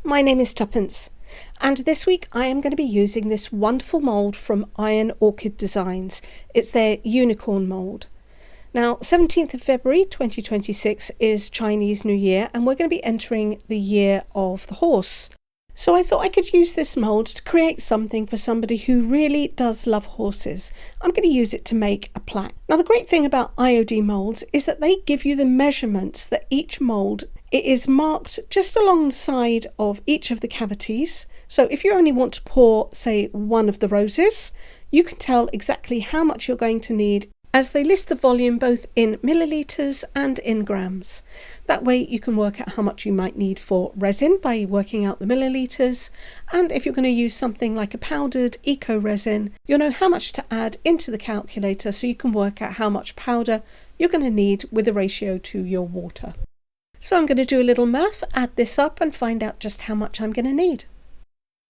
My name is Tuppence, and this week I am going to be using this wonderful mould from Iron Orchid Designs. It's their Unicorn Mould. Now, 17th of February 2026 is Chinese New Year, and we're going to be entering the year of the horse. So I thought I could use this mould to create something for somebody who really does love horses. I'm going to use it to make a plaque. Now, the great thing about IOD moulds is that they give you the measurements that each mould. It is marked just alongside of each of the cavities. So if you only want to pour, say, one of the roses, you can tell exactly how much you're going to need, as they list the volume both in millilitres and in grams. That way you can work out how much you might need for resin by working out the millilitres, and if you're going to use something like a powdered eco resin, you'll know how much to add into the calculator so you can work out how much powder you're going to need with the ratio to your water. So I'm going to do a little math, add this up and find out just how much I'm going to need.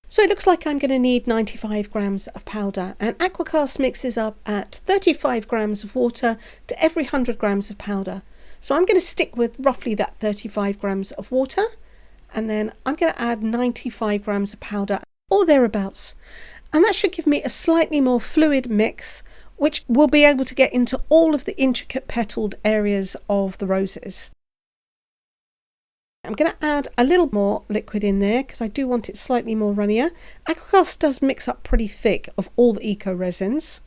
So it looks like I'm going to need 95 grams of powder, and Aqua Cast mixes up at 35 grams of water to every 100 grams of powder. So I'm going to stick with roughly that 35 grams of water, and then I'm going to add 95 grams of powder or thereabouts. And that should give me a slightly more fluid mix, which will be able to get into all of the intricate petaled areas of the roses. I'm going to add a little more liquid in there because I do want it slightly more runnier. Aqua Cast does mix up pretty thick of all the eco resins.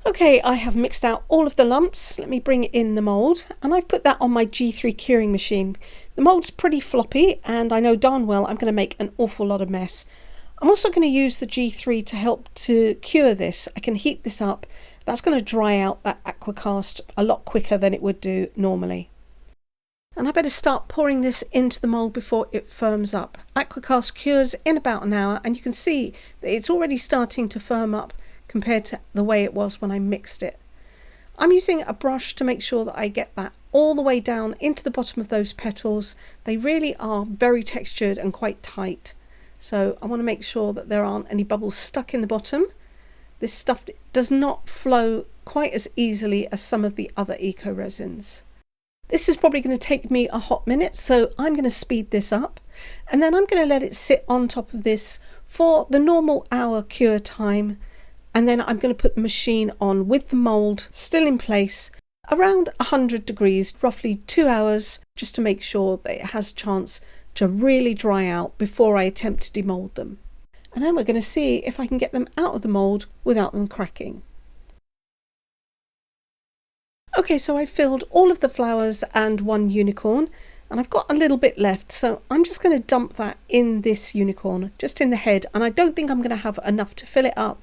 Okay, I have mixed out all of the lumps. Let me bring in the mould, and I've put that on my G3 curing machine. The mould's pretty floppy, and I know darn well I'm going to make an awful lot of mess. I'm also going to use the G3 to help to cure this. I can heat this up. That's going to dry out that Aqua Cast a lot quicker than it would do normally. And I better start pouring this into the mould before it firms up. Aqua Cast cures in about an hour, and you can see that it's already starting to firm up compared to the way it was when I mixed it. I'm using a brush to make sure that I get that all the way down into the bottom of those petals. They really are very textured and quite tight. So I want to make sure that there aren't any bubbles stuck in the bottom. This stuff does not flow quite as easily as some of the other eco resins. This is probably going to take me a hot minute, so I'm going to speed this up, and then I'm going to let it sit on top of this for the normal hour cure time, and then I'm going to put the machine on with the mould still in place around 100 degrees, roughly 2 hours, just to make sure that it has a chance to really dry out before I attempt to demould them. And then we're going to see if I can get them out of the mould without them cracking. Okay, so I've filled all of the flowers and one unicorn, and I've got a little bit left, so I'm just going to dump that in this unicorn, just in the head, and I don't think I'm going to have enough to fill it up.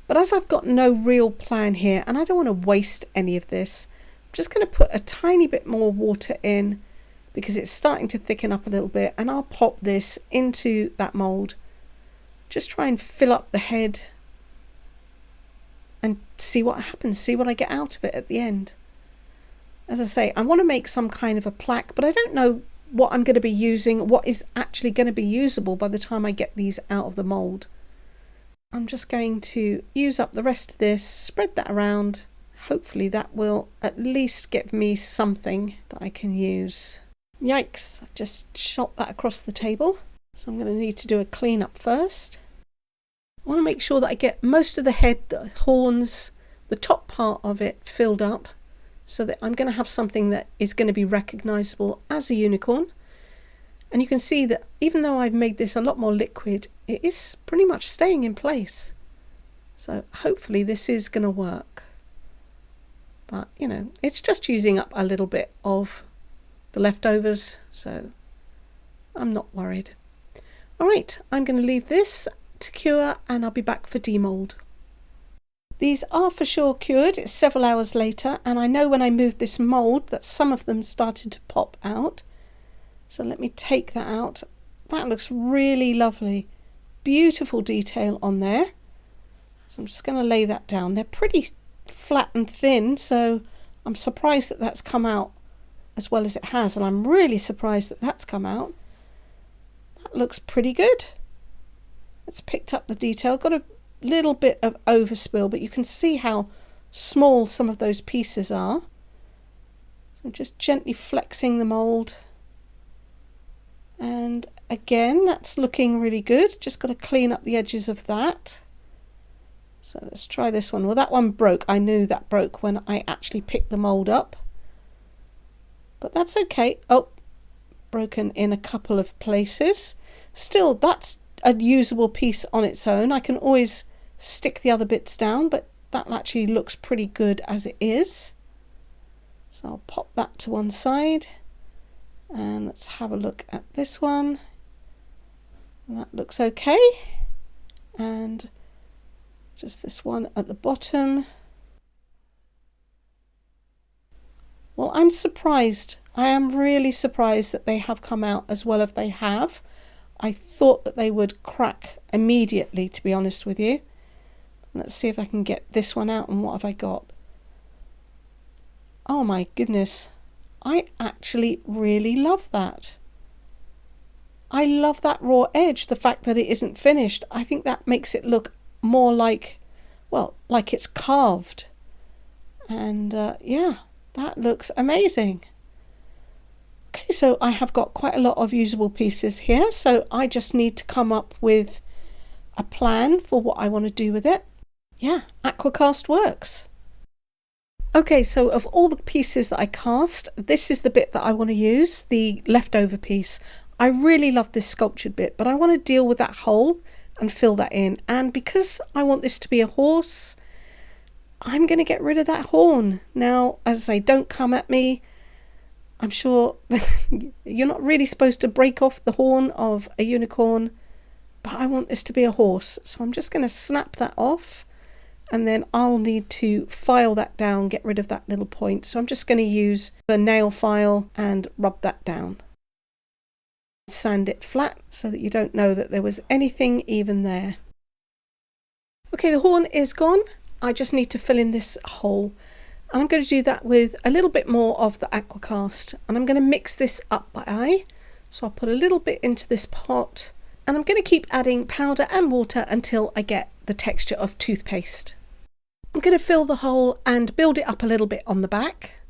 But as I've got no real plan here, and I don't want to waste any of this, I'm just going to put a tiny bit more water in, because it's starting to thicken up a little bit, and I'll pop this into that mould. Just try and fill up the head and see what happens, see what I get out of it at the end. As I say, I want to make some kind of a plaque, but I don't know what I'm going to be using, what is actually going to be usable by the time I get these out of the mould. I'm just going to use up the rest of this, spread that around. Hopefully that will at least give me something that I can use. Yikes, I've just shot that across the table. So I'm going to need to do a clean up first. I want to make sure that I get most of the head, the horns, the top part of it filled up, so that I'm going to have something that is going to be recognisable as a unicorn. And you can see that even though I've made this a lot more liquid, it is pretty much staying in place. So hopefully this is going to work. But, you know, it's just using up a little bit of the leftovers, so I'm not worried. All right, I'm going to leave this to cure, and I'll be back for demould. These are for sure cured. It's several hours later, and I know when I moved this mould that some of them started to pop out. So let me take that out. That looks really lovely. Beautiful detail on there. So I'm just going to lay that down. They're pretty flat and thin, so I'm surprised that that's come out as well as it has, and I'm really surprised that that's come out. That looks pretty good. It's picked up the detail, got a little bit of overspill, but you can see how small some of those pieces are. So I'm just gently flexing the mould, and again, that's looking really good. Just got to clean up the edges of that. So let's try this one. Well, that one broke. I knew that broke when I actually picked the mould up. But that's okay. Oh, broken in a couple of places. Still, that's a usable piece on its own. I can always stick the other bits down, but that actually looks pretty good as it is. So I'll pop that to one side. And let's have a look at this one. That looks okay. And just this one at the bottom. Well, I'm surprised. I am really surprised that they have come out as well as they have. I thought that they would crack immediately, to be honest with you. Let's see if I can get this one out, and what have I got? Oh my goodness. I actually really love that. I love that raw edge, the fact that it isn't finished. I think that makes it look more like, well, like it's carved. And yeah, that looks amazing. Okay, so I have got quite a lot of usable pieces here, so I just need to come up with a plan for what I want to do with it. Yeah, Aqua Cast works. Okay, so of all the pieces that I cast, this is the bit that I want to use, the leftover piece. I really love this sculptured bit, but I want to deal with that hole and fill that in. And because I want this to be a horse, I'm going to get rid of that horn. Now, as I say, don't come at me. I'm sure you're not really supposed to break off the horn of a unicorn, but I want this to be a horse. So I'm just going to snap that off, and then I'll need to file that down, get rid of that little point. So I'm just going to use the nail file and rub that down. Sand it flat so that you don't know that there was anything even there. Okay, the horn is gone. I just need to fill in this hole. And I'm going to do that with a little bit more of the Aqua Cast. And I'm going to mix this up by eye. So I'll put a little bit into this pot. And I'm going to keep adding powder and water until I get the texture of toothpaste. I'm going to fill the hole and build it up a little bit on the back.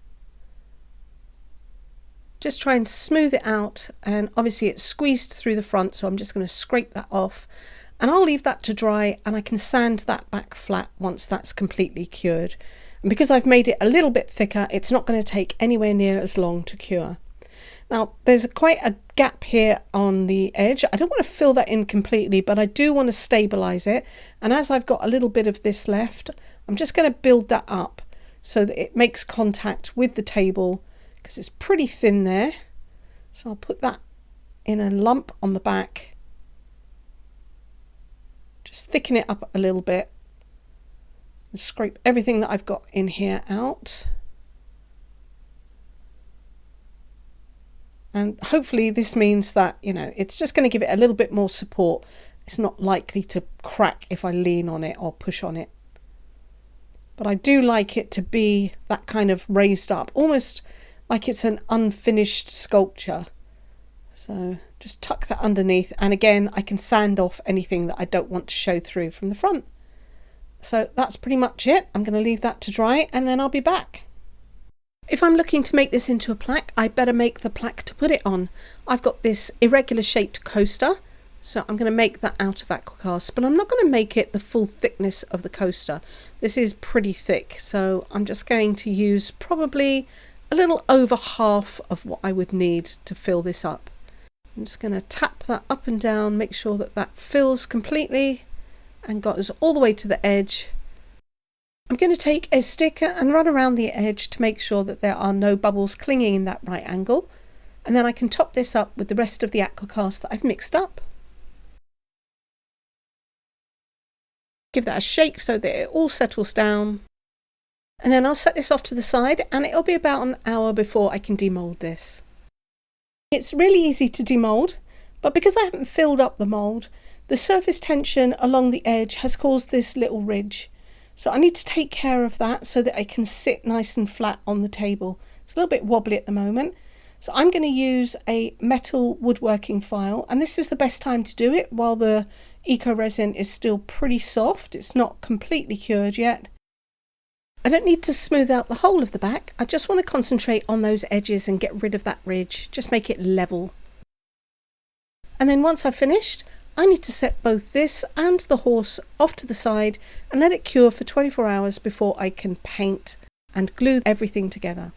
Just try and smooth it out, and obviously it's squeezed through the front, so I'm just going to scrape that off, and I'll leave that to dry, and I can sand that back flat once that's completely cured. And because I've made it a little bit thicker, it's not going to take anywhere near as long to cure. Now there's quite a gap here on the edge. I don't want to fill that in completely, but I do want to stabilize it, and as I've got a little bit of this left, I'm just going to build that up so that it makes contact with the table, because it's pretty thin there. So I'll put that in a lump on the back, just thicken it up a little bit and scrape everything that I've got in here out. And hopefully this means that, you know, it's just going to give it a little bit more support. It's not likely to crack if I lean on it or push on it. But I do like it to be that kind of raised up, almost like it's an unfinished sculpture. So just tuck that underneath, and again I can sand off anything that I don't want to show through from the front. So that's pretty much it. I'm going to leave that to dry, and then I'll be back. If I'm looking to make this into a plaque, I better make the plaque to put it on. I've got this irregular shaped coaster, so I'm going to make that out of Aqua Cast, but I'm not going to make it the full thickness of the coaster. This is pretty thick, so I'm just going to use probably a little over half of what I would need to fill this up. I'm just going to tap that up and down, make sure that that fills completely and goes all the way to the edge. I'm going to take a stick and run around the edge to make sure that there are no bubbles clinging in that right angle, and then I can top this up with the rest of the Aqua Cast that I've mixed up. Give that a shake so that it all settles down. And then I'll set this off to the side, and it'll be about an hour before I can demould this. It's really easy to demould, but because I haven't filled up the mould, the surface tension along the edge has caused this little ridge. So I need to take care of that so that I can sit nice and flat on the table. It's a little bit wobbly at the moment. So I'm going to use a metal woodworking file, and this is the best time to do it while the eco resin is still pretty soft. It's not completely cured yet. I don't need to smooth out the whole of the back. I just want to concentrate on those edges and get rid of that ridge. Just make it level. And then once I've finished, I need to set both this and the horse off to the side and let it cure for 24 hours before I can paint and glue everything together.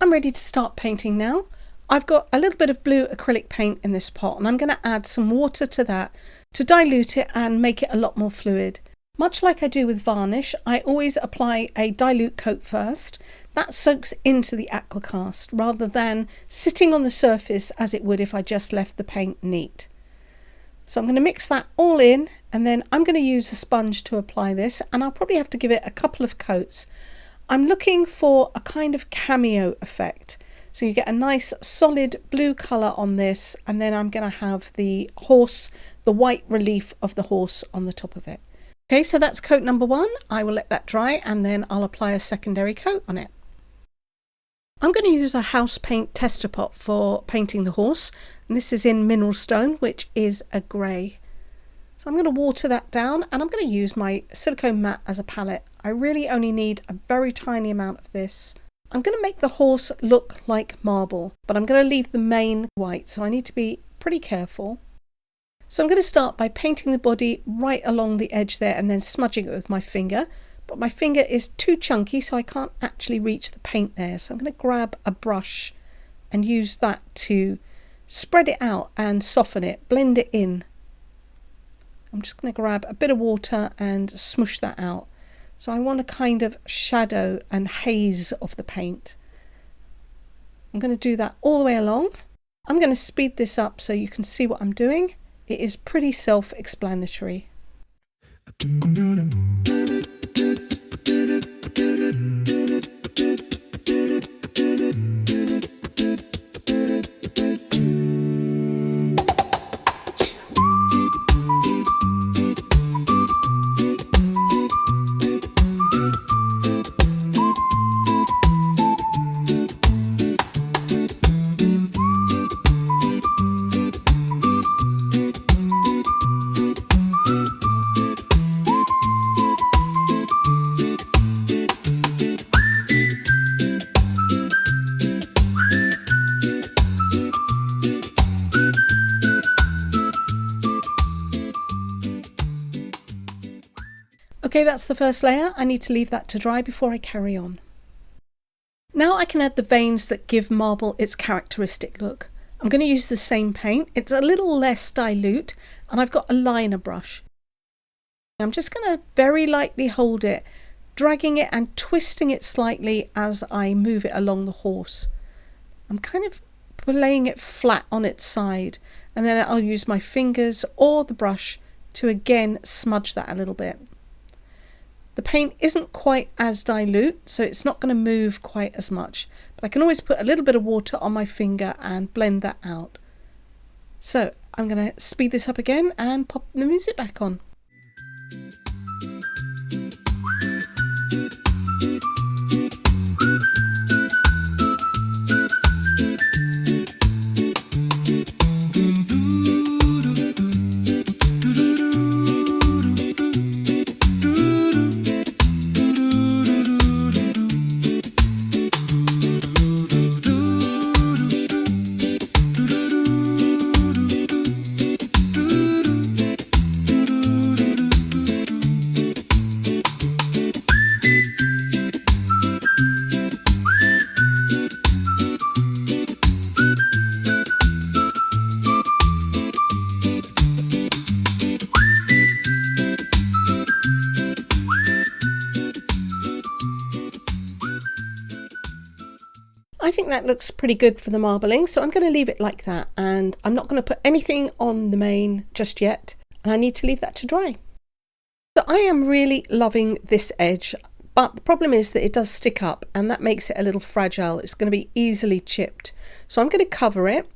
I'm ready to start painting now. I've got a little bit of blue acrylic paint in this pot, and I'm going to add some water to that to dilute it and make it a lot more fluid. Much like I do with varnish, I always apply a dilute coat first. That soaks into the Aqua Cast rather than sitting on the surface as it would if I just left the paint neat. So I'm going to mix that all in, and then I'm going to use a sponge to apply this, and I'll probably have to give it a couple of coats. I'm looking for a kind of cameo effect. So you get a nice solid blue colour on this, and then I'm going to have the horse, the white relief of the horse on the top of it. Okay, so that's coat number 1. I will let that dry and then I'll apply a secondary coat on it. I'm going to use a house paint tester pot for painting the horse, and this is in mineral stone, which is a grey. So I'm going to water that down, and I'm going to use my silicone mat as a palette. I really only need a very tiny amount of this. I'm going to make the horse look like marble, but I'm going to leave the mane white, so I need to be pretty careful. So I'm going to start by painting the body right along the edge there and then smudging it with my finger. But my finger is too chunky, so I can't actually reach the paint there. So I'm going to grab a brush and use that to spread it out and soften it, blend it in. I'm just going to grab a bit of water and smush that out. So I want a kind of shadow and haze of the paint. I'm going to do that all the way along. I'm going to speed this up so you can see what I'm doing. It is pretty self-explanatory. Okay, that's the first layer. I need to leave that to dry before I carry on. Now I can add the veins that give marble its characteristic look. I'm going to use the same paint. It's a little less dilute, and I've got a liner brush. I'm just going to very lightly hold it, dragging it and twisting it slightly as I move it along the horse. I'm kind of laying it flat on its side, and then I'll use my fingers or the brush to again smudge that a little bit. The paint isn't quite as dilute, so it's not going to move quite as much, but I can always put a little bit of water on my finger and blend that out. So I'm going to speed this up again and pop the music back on. I think that looks pretty good for the marbling, so I'm going to leave it like that, and I'm not going to put anything on the mane just yet, and I need to leave that to dry. So I am really loving this edge, but the problem is that it does stick up, and that makes it a little fragile. It's going to be easily chipped. So I'm going to cover it,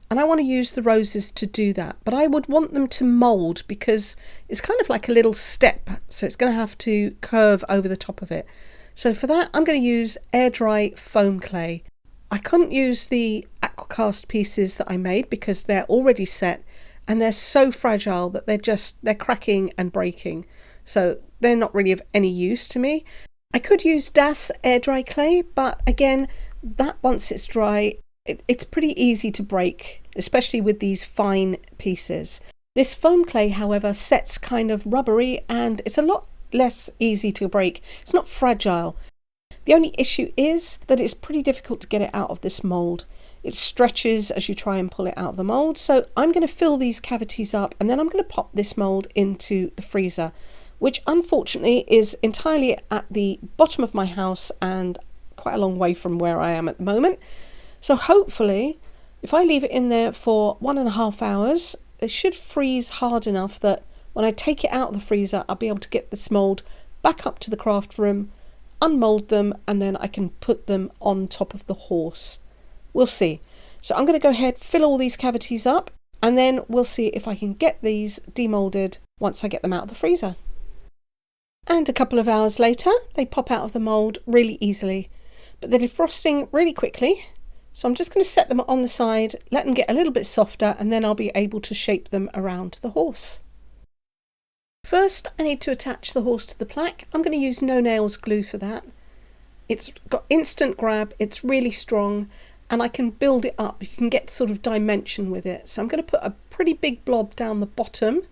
and I want to use the roses to do that, but I would want them to mould because it's kind of like a little step, so it's going to have to curve over the top of it. So for that, I'm going to use air dry foam clay. I couldn't use the Aqua Cast pieces that I made because they're already set, and they're so fragile that they're cracking and breaking. So they're not really of any use to me. I could use Das air dry clay, but again, that once it's dry, it's pretty easy to break. especially with these fine pieces. This foam clay, however, sets kind of rubbery and it's a lot less easy to break. It's not fragile. The only issue is that it's pretty difficult to get it out of this mould. It stretches as you try and pull it out of the mould. So I'm going to fill these cavities up and then I'm going to pop this mould into the freezer, which unfortunately is entirely at the bottom of my house and quite a long way from where I am at the moment. So hopefully, if I leave it in there for 1.5 hours, it should freeze hard enough that when I take it out of the freezer, I'll be able to get this mould back up to the craft room, unmould them, and then I can put them on top of the horse. We'll see. So I'm going to go ahead, fill all these cavities up, and then we'll see if I can get these demoulded once I get them out of the freezer. And a couple of hours later, they pop out of the mould really easily, but they're defrosting really quickly. So I'm just going to set them on the side, let them get a little bit softer, and then I'll be able to shape them around the horse. First, I need to attach the horse to the plaque. I'm going to use no nails glue for that. It's got instant grab, it's really strong, and I can build it up. You can get sort of dimension with it. So I'm going to put a pretty big blob down the bottom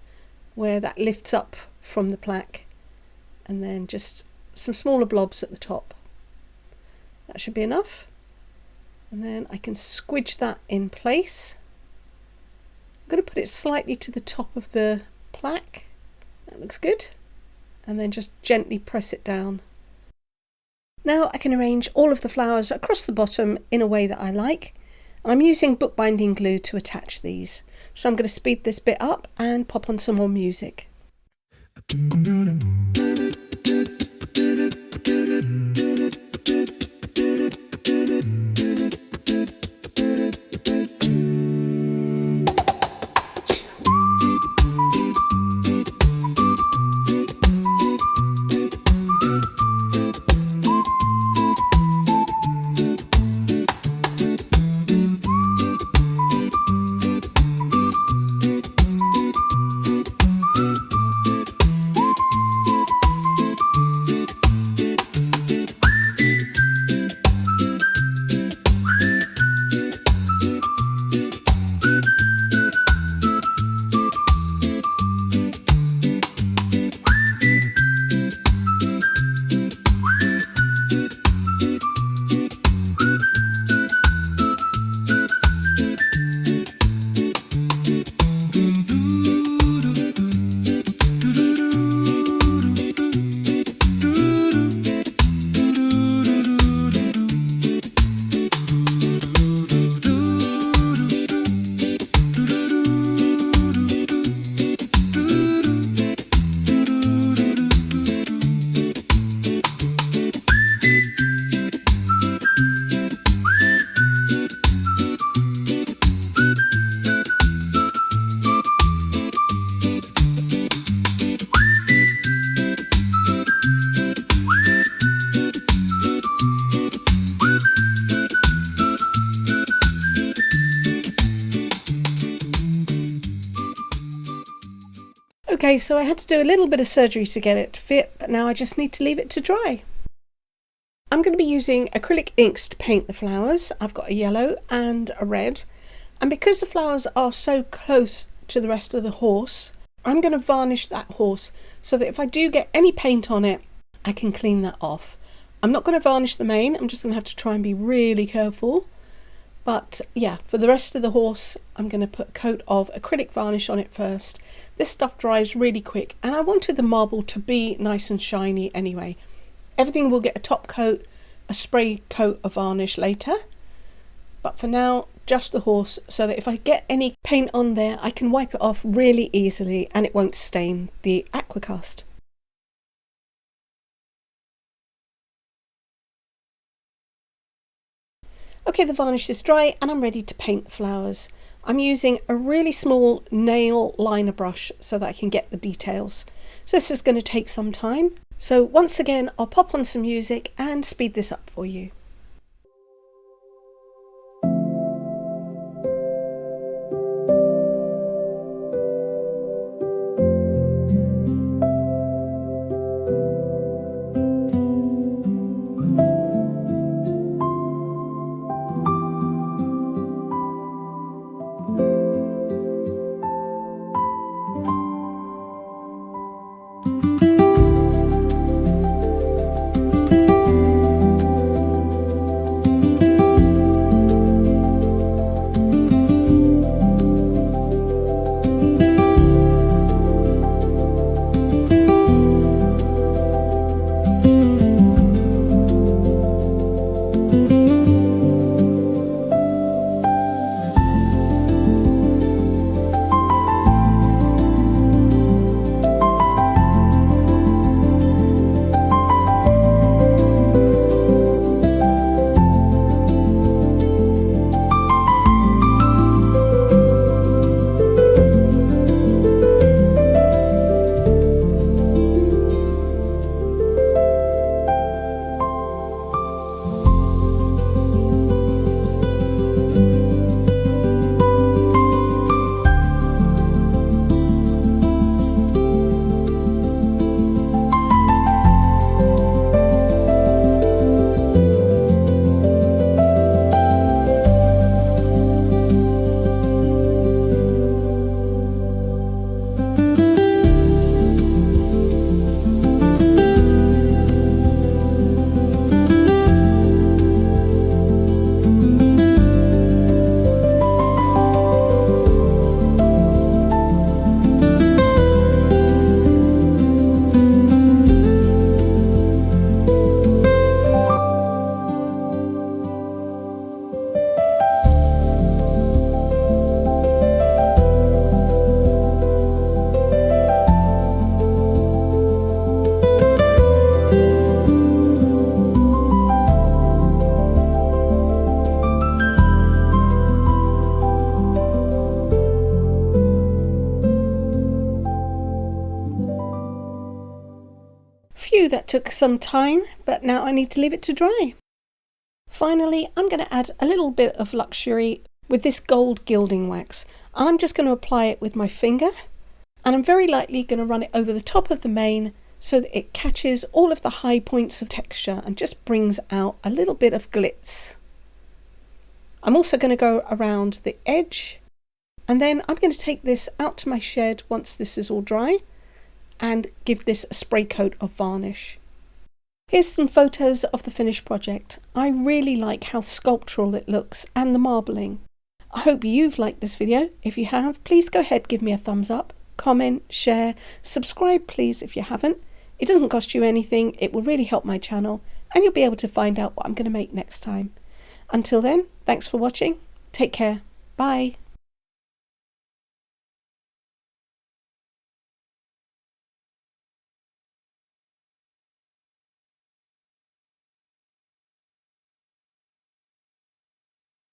where that lifts up from the plaque, and then just some smaller blobs at the top. That should be enough. And then I can squidge that in place. I'm going to put it slightly to the top of the plaque. That looks good. And then just gently press it down. Now I can arrange all of the flowers across the bottom in a way that I like. I'm using bookbinding glue to attach these. So I'm going to speed this bit up and pop on some more music. Okay, so I had to do a little bit of surgery to get it to fit, but now I just need to leave it to dry. I'm going to be using acrylic inks to paint the flowers. I've got a yellow and a red, and because the flowers are so close to the rest of the horse, I'm going to varnish that horse so that if I do get any paint on it, I can clean that off. I'm not going to varnish the mane, I'm just going to have to try and be really careful. But yeah, for the rest of the horse, I'm going to put a coat of acrylic varnish on it first. This stuff dries really quick, and I wanted the marble to be nice and shiny anyway. Everything will get a top coat, a spray coat of varnish later. But for now, just the horse, so that if I get any paint on there, I can wipe it off really easily and it won't stain the Aqua Cast. Okay, the varnish is dry and I'm ready to paint the flowers. I'm using a really small nail liner brush so that I can get the details. So this is going to take some time. So once again, I'll pop on some music and speed this up for you. that took some time, but now I need to leave it to dry. Finally, I'm going to add a little bit of luxury with this gold gilding wax. I'm just going to apply it with my finger, and I'm very lightly going to run it over the top of the mane so that it catches all of the high points of texture and just brings out a little bit of glitz. I'm also going to go around the edge, and then I'm going to take this out to my shed once this is all dry and give this a spray coat of varnish. Here's some photos of the finished project. I really like how sculptural it looks and the marbling. I hope you've liked this video. If you have, please go ahead, give me a thumbs up, comment, share, subscribe please if you haven't. It doesn't cost you anything, it will really help my channel, and you'll be able to find out what I'm going to make next time. Until then, thanks for watching, take care, bye.